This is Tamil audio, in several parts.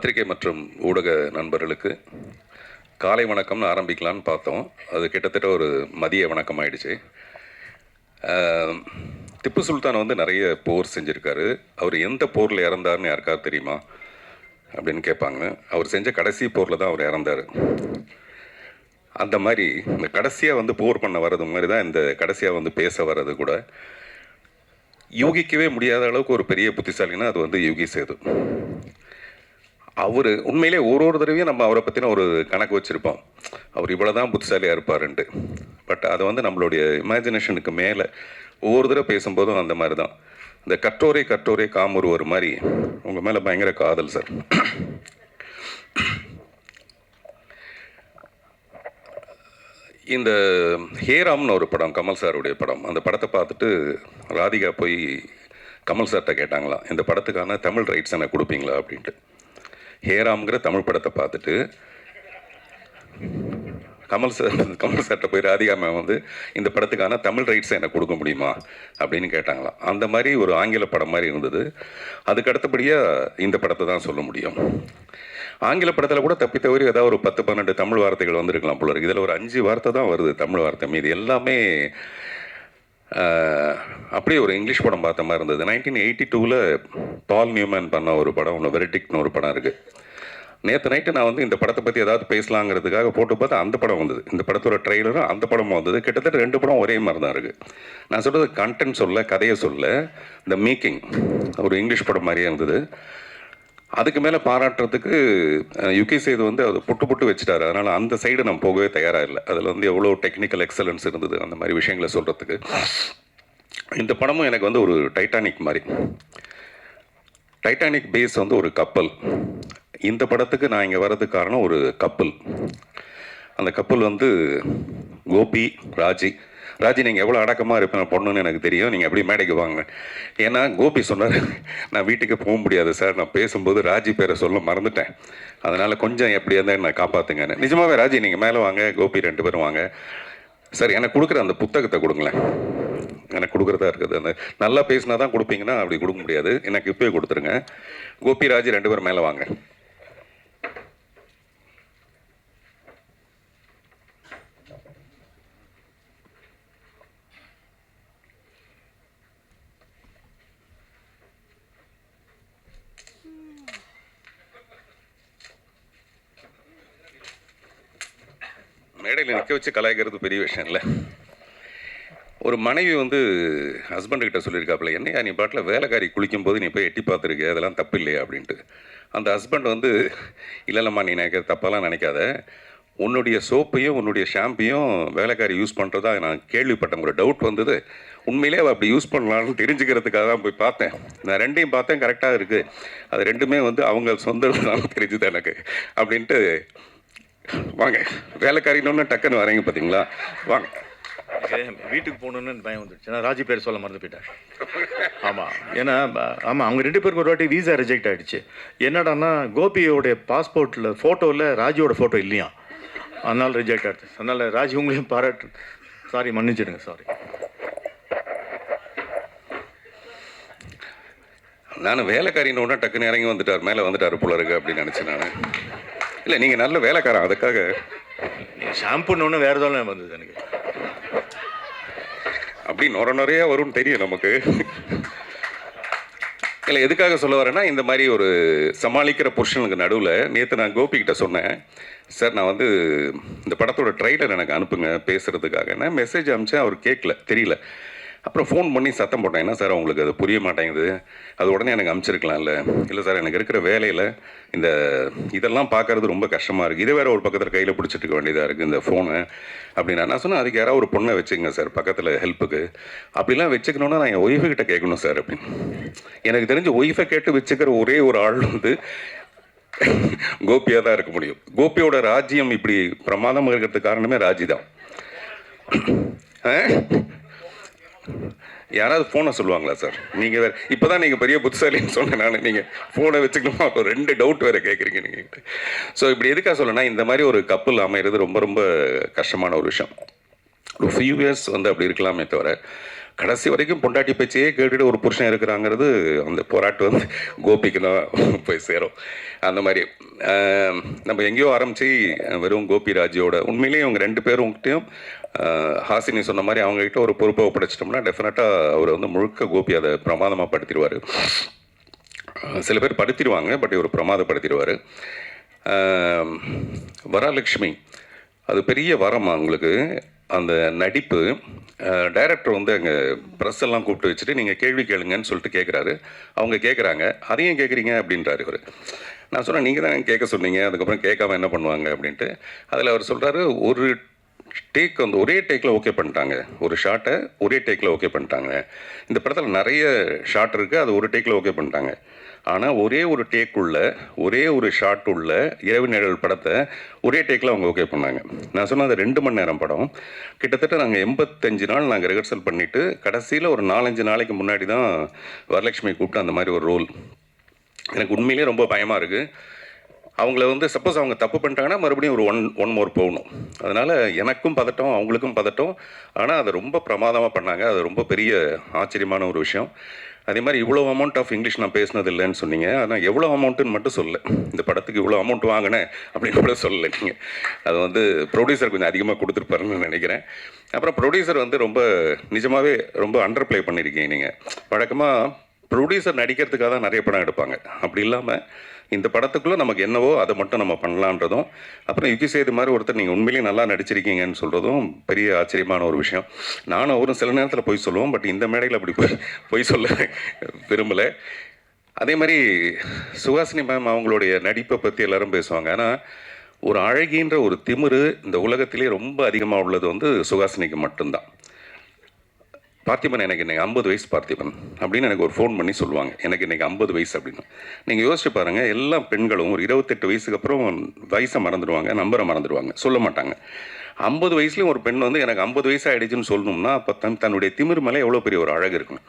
பத்திரிகை மற்றும் ஊடக நண்பர்களுக்கு காலை வணக்கம்னு ஆரம்பிக்கலான்னு பார்த்தோம். அது கிட்டத்தட்ட ஒரு மதிய வணக்கம் ஆயிடுச்சு. திப்பு சுல்தான் வந்து நிறைய போர் செஞ்சுருக்காரு. அவர் எந்த போரில் இறந்தார்னு யாருக்காவது தெரியுமா அப்படின்னு கேட்பாங்க. அவர் செஞ்ச கடைசி போரில் தான் அவர் இறந்தார். அந்த மாதிரி இந்த கடைசியாக வந்து போர் பண்ண வர்றது மாதிரி தான் இந்த கடைசியாக வந்து பேச வர்றது கூட யூகிக்கவே முடியாத அளவுக்கு ஒரு பெரிய புத்திசாலின்னா அது வந்து யோகி சேது. அவர் உண்மையிலே ஒரு தடவையும் நம்ம அவரை பற்றின ஒரு கணக்கு வச்சுருப்போம், அவர் இவ்வளோ தான் புத்திசாலியாக இருப்பாருன்ட்டு. பட் அதை வந்து நம்மளுடைய இமேஜினேஷனுக்கு மேலே ஒவ்வொரு தடவை பேசும்போதும் அந்த மாதிரி தான். இந்த கற்றோரை காமுறுவர் மாதிரி உங்கள் மேலே பயங்கர காதல் சார். இந்த ஹேராம்னு ஒரு படம், கமல் சாருடைய படம். அந்த படத்தை பார்த்துட்டு ராதிகா போய் கமல் சார்கிட்ட கேட்டாங்களாம், இந்த படத்துக்கான தமிழ் ரைட்ஸ் எனக்கு கொடுப்பீங்களா அப்படின்ட்டு. ஹேராம்ங்கிற தமிழ் படத்தை பார்த்துட்டு கமல் சார்கிட்ட போய் ராதிகா மேம் வந்து இந்த படத்துக்கான தமிழ் ரைட்ஸை எனக்கு கொடுக்க முடியுமா அப்படின்னு கேட்டாங்களாம். அந்த மாதிரி ஒரு ஆங்கில படம் மாதிரி இருந்தது. அதுக்கு அடுத்தபடியாக இந்த படத்தை தான் சொல்ல முடியும். ஆங்கில படத்தில் கூட தப்பி தவறி ஏதாவது ஒரு 10-12 தமிழ் வார்த்தைகள் வந்திருக்கலாம் போல இருக்குது. இதில் ஒரு 5 வார்த்தை தான் வருது தமிழ் வார்த்தை. மீது எல்லாமே அப்படியே ஒரு இங்கிலீஷ் படம் பார்த்த மாதிரி இருந்தது. 1982 பால் நியூமேன் பண்ண ஒரு படம் ஒன்று, வெர்டிக்ட்னு ஒரு படம் இருக்குது. நேற்று நைட்டு நான் வந்து இந்த படத்தை பற்றி ஏதாவது பேசலாங்கிறதுக்காக போட்டு பார்த்தா அந்த படம் வந்தது. இந்த படத்தோட ட்ரெய்லரும் அந்த படமும் வந்தது. கிட்டத்தட்ட 2 படம் ஒரே மாதிரி தான் இருக்குது. நான் சொல்கிறது கண்டென்ட் சொல்ல, கதையை சொல்ல, இந்த மேக்கிங் ஒரு இங்கிலீஷ் படம் மாதிரியே இருந்தது. அதுக்கு மேலே பாராட்டுறதுக்கு யுகி சேது வந்து அதை புட்டு வச்சுட்டாரு. அதனால் அந்த சைடு நான் போகவே தயாராக இல்லை. அதில் வந்து எவ்வளோ டெக்னிக்கல் எக்ஸலன்ஸ் இருந்தது அந்த மாதிரி விஷயங்களை சொல்கிறதுக்கு. இந்த படமும் எனக்கு வந்து ஒரு டைட்டானிக் மாதிரி. டைட்டானிக் பேஸ் வந்து ஒரு கப்பல். இந்த படத்துக்கு நான் இங்கே வர்றதுக்கு காரணம் ஒரு கப்பல். அந்த கப்பல் வந்து கோபி, ராஜி நீங்கள் எவ்வளோ அடக்கமாக இருப்பேன் பொண்ணுன்னு எனக்கு தெரியும், நீங்கள் எப்படி மேடைக்கு வாங்க. ஏன்னா கோபி சொன்னார், நான் வீட்டுக்கு போக முடியாது சார், நான் பேசும்போது ராஜி பேரை சொல்ல மறந்துட்டேன், அதனால் கொஞ்சம் எப்படி இருந்தால் நான் காப்பாற்றுங்கன்னு. நிஜமாகவே ராஜி நீங்கள் மேலே வாங்க, கோபி 2 பேரும் வாங்க சார், எனக்கு கொடுக்குற அந்த புத்தகத்தை கொடுங்களேன், எனக்கு கொடுக்குறதா இருக்குது. அந்த நல்லா பேசினா தான் கொடுப்பீங்கன்னா அப்படி கொடுக்க முடியாது, எனக்கு இப்போயே கொடுத்துருங்க. கோபி, ராஜி 2 பேரும் மேலே வாங்க. மேடையில் நிற்க வச்சு கலாய்க்கிறது பெரிய விஷயம் இல்லை. ஒரு மனைவி வந்து ஹஸ்பண்டுக்கிட்ட சொல்லியிருக்காப்புல, என்னையா நீ பாட்டில் வேலைக்காரி குளிக்கும் போது நீ போய் எட்டி பார்த்துருக்க, அதெல்லாம் தப்பு இல்லையா அப்படின்ட்டு. அந்த ஹஸ்பண்ட் வந்து, இல்லைல்லம்மா நீ நினைக்கிற தப்பாலாம் நினைக்காத, உன்னுடைய சோப்பையும் உன்னுடைய ஷாம்பையும் வேலைக்காரி யூஸ் பண்ணுறதா நான் கேள்விப்பட்டேன், ஒரு டவுட் வந்தது, உண்மையிலே அவள் அப்படி யூஸ் பண்ணலான்னு தெரிஞ்சுக்கிறதுக்காக தான் போய் பார்த்தேன். நான் 2யும் பார்த்தேன், கரெக்டாக இருக்குது, அது 2மே வந்து அவங்க சொந்தம் தெரிஞ்சுது எனக்கு அப்படின்ட்டு. வாங்க, வேலைக்காரின்னு டக்குன்னு வரீங்க பார்த்தீங்களா, வாங்க. வீட்டுக்கு போகணுன்னு பயம் வந்துடுச்சு. ஏன்னா ராஜி பேர் சொல்ல மறந்து போயிட்டார். ஆமாம், ஏன்னா ஆமாம் அவங்க 2 பேருக்கு ஒரு வாட்டி வீசா ரிஜெக்ட் ஆகிடுச்சு. என்னடான்னா கோபியோடைய பாஸ்போர்ட்டில் ஃபோட்டோவில் ராஜியோட ஃபோட்டோ இல்லையா, அதனால் ரிஜெக்ட் ஆகிடுச்சு. அதனால் ராஜி உங்களையும் பாராட்டு, சாரி மன்னிச்சிடுங்க, சாரி. நான் வேலைக்காரின்னு டக்குன்னு இறங்கி வந்துட்டார், மேலே வந்துட்டார் போல இருக்கு அப்படின்னு நினச்சேன் நான். இல்லை நீங்கள் நல்ல வேலைக்காரன், அதுக்காக. நீங்கள் ஷாம்புன்னு வேறு எதாவது வந்தது எனக்கு, அப்படி நிறையா வரும்னு தெரியும் நமக்கு. இல்லை எதுக்காக சொல்ல வரேன்னா, இந்த மாதிரி ஒரு சமாளிக்கிற புருஷனுக்கு நடுவில் நேற்று நான் கோபிக்கிட்ட சொன்னேன், சார் நான் வந்து இந்த படத்தோட ட்ரெய்லர் எனக்கு அனுப்புங்க பேசுகிறதுக்காக. நான் மெசேஜ் அனுப்பிச்சேன், அவர் கேட்கல, தெரியல. அப்புறம் ஃபோன் பண்ணி சத்தம் போட்டேன், என்ன சார் உங்களுக்கு அது புரிய மாட்டேங்குது, அது உடனே எனக்கு அனுப்பிச்சிருக்கலாம்ல. இல்லை சார் எனக்கு இருக்கிற வேலையில் இந்த இதெல்லாம் பார்க்குறது ரொம்ப கஷ்டமாக இருக்குது, இதே வேறு ஒரு பக்கத்தில் கையில் பிடிச்சிட்டு இருக்க வேண்டியதாக இருக்குது இந்த ஃபோனு அப்படின்னா. நான் சொன்னேன், அதுக்கு யாராவது ஒரு பொண்ணை வச்சுக்கங்க சார் பக்கத்தில் ஹெல்ப்புக்கு, அப்படிலாம் வச்சுக்கணுன்னா நான் என் ஒய்ஃபுக்கிட்ட கேட்கணும் சார் அப்படின்னு. எனக்கு தெரிஞ்சு ஒய்ஃபை கேட்டு வச்சுக்கிற ஒரே ஒரு ஆள் வந்து கோபியாக தான் இருக்க முடியும். கோபியோட ராஜ்யம் இப்படி பிரமாதமாக இருக்கிறதுக்கு காரணமே ராஜி தான். யாராவது ஃபோனை சொல்லுவாங்களா சார்? நீங்கள் வேறு இப்போ தான் நீங்கள் பெரிய புத்திசாலின்னு சொன்னேன் நான், நீங்கள் ஃபோனை வச்சுக்கணுமா, அப்போ 2 டவுட் வேறு கேட்குறீங்க நீங்கள். ஸோ இப்படி எதுக்காக சொல்லணும்னா, இந்த மாதிரி ஒரு கப்பல் அமைகிறது ரொம்ப ரொம்ப கஷ்டமான ஒரு விஷயம். ஒரு ஃபியூ இயர்ஸ் வந்து அப்படி இருக்கலாமே தவிர, கடைசி வரைக்கும் பொண்டாட்டி பேச்சையே கேட்டுட்டு ஒரு புருஷன் இருக்கிறாங்கிறது அந்த போராட்டம் வந்து கோபிக்கு தான் போய் சேரும். அந்த மாதிரி நம்ம எங்கேயோ ஆரம்பித்து வெறும் கோபி ராஜியோட உண்மையிலேயே அவங்க 2 பேரும்கிட்டையும் ஹாசினி சொன்ன மாதிரி அவங்ககிட்ட ஒரு பொறுப்பை ஒப்படைச்சிட்டோம்னா டெஃபினட்டாக அவர் வந்து முழுக்க கோபி அதை பிரமாதமாக படுத்திடுவார். சில பேர் படுத்திடுவாங்க, பட் இவர் பிரமாதப்படுத்திடுவார். வரலட்சுமி அது பெரிய வரம் அவங்களுக்கு. அந்த நடிப்பு டைரக்டர் வந்து அங்கே ப்ரெஸ் எல்லாம் கூப்பிட்டு வச்சுட்டு நீங்கள் கேள்வி கேளுங்கன்னு சொல்லிட்டு கேட்குறாரு. அவங்க கேட்குறாங்க, அதையும் கேட்குறீங்க அப்படின்றாரு இவர். நான் சொன்னேன், நீங்கள் தான் கேட்க சொன்னீங்க, அதுக்கப்புறம் கேட்காம என்ன பண்ணுவாங்க அப்படின்ட்டு. அதில் அவர் சொல்கிறாரு, ஒரு டேக் வந்து ஒரே டேக்கில் ஓகே பண்ணிட்டாங்க, ஒரு ஷாட்டை ஒரே டேக்கில் ஓகே பண்ணிட்டாங்க. இந்த படத்தில் நிறைய ஷாட் இருக்குது, அது ஒரு டேக்கில் ஓகே பண்ணிட்டாங்க. ஆனால் ஒரே ஒரு டேக் உள்ள ஒரே ஒரு ஷாட் உள்ள இரவு நிழல் படத்தை ஒரே டேக்கில் அவங்க ஓகே பண்ணாங்க. நான் சொன்ன அது 2 மணி நேரம் படம். கிட்டத்தட்ட நாங்கள் 85 நாள் நாங்கள் ரிஹர்சல் பண்ணிவிட்டு கடைசியில் ஒரு 4-5 நாளைக்கு முன்னாடி தான் வரலட்சுமி கூப்பிட்டு அந்த மாதிரி ஒரு ரோல். எனக்கு உண்மையிலே ரொம்ப பயமாக இருக்குது. அவங்கள வந்து சப்போஸ் அவங்க தப்பு பண்ணிட்டாங்கன்னா மறுபடியும் ஒரு ஒன் மோர் போகணும். அதனால் எனக்கும் பதட்டம், அவங்களுக்கும் பதட்டம். ஆனால் அதை ரொம்ப பிரமாதமாக பண்ணாங்க. அது ரொம்ப பெரிய ஆச்சரியமான ஒரு விஷயம். அதே மாதிரி இவ்வளோ அமௌண்ட் ஆஃப் இங்கிலீஷ் நான் பேசினது இல்லைன்னு சொன்னீங்க. ஆனால் எவ்வளோ அமௌண்ட்டுன்னு மட்டும் சொல்லலை. இந்த படத்துக்கு இவ்வளோ அமௌண்ட் வாங்கினேன் அப்படின்னு கூட சொல்லலை நீங்கள். அது வந்து ப்ரொடியூசர் கொஞ்சம் அதிகமாக கொடுத்துருப்பாருன்னு நினைக்கிறேன். அப்புறம் ப்ரொடியூசர் வந்து ரொம்ப நிஜமாகவே ரொம்ப அண்டர் ப்ளே பண்ணியிருக்கீங்க நீங்கள். வழக்கமாக ப்ரொடியூசர் நடிக்கிறதுக்காக தான் நிறைய படம் எடுப்பாங்க. அப்படி இல்லாமல் இந்த படத்துக்குள்ளே நமக்கு என்னவோ அதை மட்டும் நம்ம பண்ணலான்றதும், அப்புறம் யுகி சேது மாதிரி ஒருத்தர் நீங்கள் உண்மையிலேயே நல்லா நடிச்சிருக்கீங்கன்னு சொல்கிறதும் பெரிய ஆச்சரியமான ஒரு விஷயம். நானும் அவரும் சில நேரத்தில் போய் சொல்லுவோம், பட் இந்த மேடையில் அப்படி போய் சொல்ல விரும்பலை. அதே மாதிரி சுஹாசினி மேம் அவங்களுடைய நடிப்பை பற்றி எல்லாரும் பேசுவாங்க. ஆனால் ஒரு அழகின்ற ஒரு திமிரு இந்த உலகத்திலே ரொம்ப அதிகமாக உள்ளது வந்து சுஹாசினிக்கு மட்டும்தான். பார்த்திபன் எனக்கு இன்றைக்கி 50 வயசு பார்த்திபன் அப்படின்னு எனக்கு ஒரு ஃபோன் பண்ணி சொல்லுவாங்க, எனக்கு இன்றைக்கி 50 வயசு அப்படின்னு. நீங்கள் யோசிச்சு பாருங்கள், எல்லா பெண்களும் ஒரு 28 வயசுக்கு அப்புறம் வயசை மறந்துடுவாங்க, நம்பரை மறந்துடுவாங்க, சொல்ல மாட்டாங்க. 50 வயசுலேயும் ஒரு பெண் வந்து எனக்கு 50 வயசு ஆகிடுச்சுன்னு சொல்லணும்னா அப்போ தன்னுடைய திமிர் மேலே எவ்வளோ பெரிய ஒரு அழகு இருக்கணும்.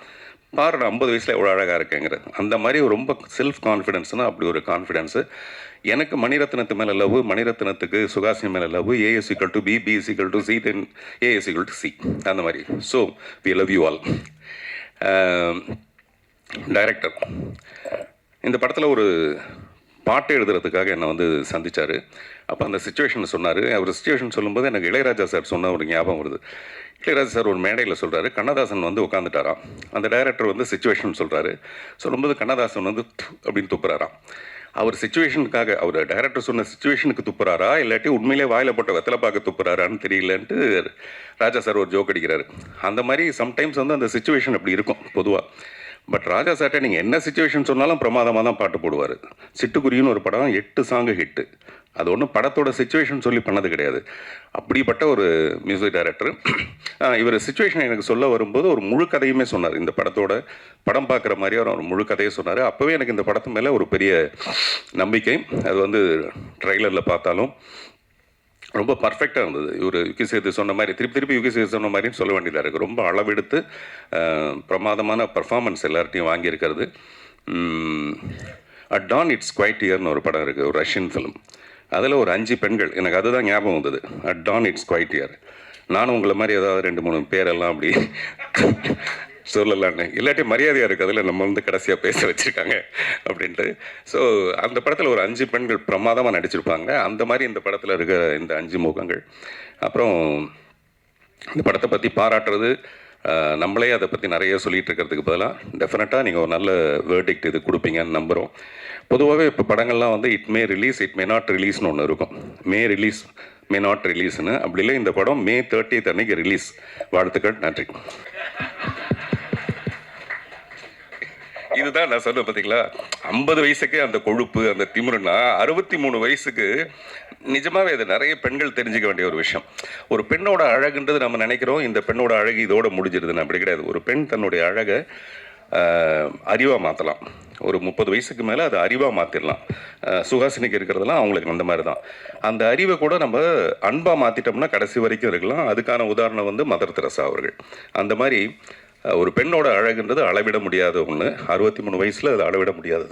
பாரு, நான் 50 வயசில் எவ்வளோ அழகாக இருக்கேங்கிறது. அந்த மாதிரி ரொம்ப செல்ஃப் கான்ஃபிடென்ஸ்னால் அப்படி ஒரு கான்ஃபிடென்ஸு. எனக்கு மணிரத்னத்து மேலே லவ், மணிரத்னத்துக்கு சுகாசினி மேலே லவ். A=B, B=C, தென் A=C. அந்த மாதிரி. So we love you all. Director இந்த படத்தில் ஒரு பாட்டு எழுதுறதுக்காக என்னை வந்து சந்தித்தார். அப்போ அந்த சுச்சுவேஷன் சொன்னார். அவர் சுச்சுவேஷன் சொல்லும்போது எனக்கு இளையராஜா சார் சொன்ன ஒரு ஞாபகம் வருது. இளையராஜா சார் ஒரு மேடையில் சொல்கிறாரு, கண்ணதாசன் வந்து உட்காந்துட்டாராம். அந்த டைரக்டர் வந்து சுச்சுவேஷன் சொல்கிறாரு. சொல்லும்போது கண்ணதாசன் வந்து அப்படின்னு துப்புறாராம். அவர் சுச்சுவேஷனுக்காக, அவர் டைரக்டர் சொன்ன சுச்சுவேஷனுக்கு துப்புறாரா இல்லாட்டி உண்மையிலே வாயில் போட்ட வெத்தலை பார்க்க துப்புறாரான்னு தெரியலன்ட்டு ராஜா சார் ஒரு ஜோக் அடிக்கிறாரு. அந்த மாதிரி சம்டைம்ஸ் வந்து அந்த சுச்சுவேஷன் அப்படி இருக்கும் பொதுவாக. பட் ராஜா சார்ட்ட நீங்கள் என்ன சுச்சுவேஷன் சொன்னாலும் பிரமாதமாக தான் பாட்டு போடுவார். சிட்டுக்குருவின்னு ஒரு படம் 8 சாங்கு ஹிட்டு. அது ஒன்றும் படத்தோட சுச்சுவேஷன் சொல்லி பண்ணது கிடையாது. அப்படிப்பட்ட ஒரு மியூசிக் டைரக்டர். இவர் சுச்சுவேஷன் எனக்கு சொல்ல வரும்போது ஒரு முழு கதையுமே சொன்னார். இந்த படத்தோட படம் பார்க்குற மாதிரி அவர் முழு கதையை சொன்னார். அப்போவே எனக்கு இந்த படத்து மேலே ஒரு பெரிய நம்பிக்கை. அது வந்து ட்ரெய்லரில் பார்த்தாலும் ரொம்ப பர்ஃபெக்டாக இருந்தது. இவர் யுகி சேது சொன்ன மாதிரி திருப்பி யுகி சேது சொன்ன மாதிரின்னு சொல்ல வேண்டியதாக இருக்குது. ரொம்ப அளவெடுத்து பிரமாதமான பர்ஃபார்மன்ஸ் எல்லார்ட்டையும் வாங்கியிருக்கிறது. அட் டான் இட்ஸ் குவைட் இயர்னு ஒரு படம் இருக்குது, ஒரு ரஷ்யன் ஃபிலிம். அதில் ஒரு 5 பெண்கள், எனக்கு அதுதான் ஞாபகம் வந்தது. At dawn it's quite year. நானும் உங்களை மாதிரி ஏதாவது 2-3 பேரெல்லாம் அப்படி சொல்லலான்னு, இல்லாட்டி மரியாதையாக இருக்குது அதில் நம்ம வந்து கடைசியாக பேச வச்சுருக்காங்க அப்படின்ட்டு. ஸோ அந்த படத்தில் ஒரு 5 பெண்கள் பிரமாதமாக நடிச்சிருப்பாங்க. அந்த மாதிரி இந்த படத்தில் இருக்கிற இந்த 5 முகங்கள். அப்புறம் இந்த படத்தை பற்றி பாராட்டுறது, நம்மளே அதை பற்றி நிறைய சொல்லிகிட்டு இருக்கிறதுக்கு பதிலாக டெஃபினட்டாக நீங்கள் ஒரு நல்ல வேர்டிக்ட் இது கொடுப்பீங்கன்னு நம்புகிறோம். பொதுவாகவே இப்போ படங்கள்லாம் வந்து it may release, it may not ரிலீஸ்னு ஒன்று இருக்கும். மே ரிலீஸ், மே நாட் ரிலீஸ்னு. அப்படி இல்லை, இந்த படம் May 30th அன்னைக்கு ரிலீஸ். வாழ்த்துக்கள், நன்றி. இதுதான் நான் சொன்னேன் பார்த்தீங்களா, 50 வயசுக்கே அந்த கொழுப்பு, அந்த திமிருன்னா 63 வயசுக்கு நிஜமாகவே அது நிறைய பெண்கள் தெரிஞ்சுக்க வேண்டிய ஒரு விஷயம். ஒரு பெண்ணோட அழகுன்றது நம்ம நினைக்கிறோம் இந்த பெண்ணோட அழகு இதோட முடிஞ்சிருதுன்னு. அப்படி கிடையாது. ஒரு பெண் தன்னுடைய அழகை அறிவாக மாற்றலாம். ஒரு 30 வயசுக்கு மேலே அதை அறிவாக மாற்றிடலாம். சுஹாசினிக்கு இருக்கிறதெல்லாம் அவங்களுக்கு அந்த மாதிரி தான். அந்த அறிவை கூட நம்ம அன்பாக மாற்றிட்டோம்னா கடைசி வரைக்கும் இருக்கலாம். அதுக்கான உதாரணம் வந்து மதர் தெரசா அவர்கள். அந்த மாதிரி ஒரு பெண்ணோட அழகுன்றது அளவிட முடியாத ஒன்று. 63 வயசில் அது அளவிட முடியாதது.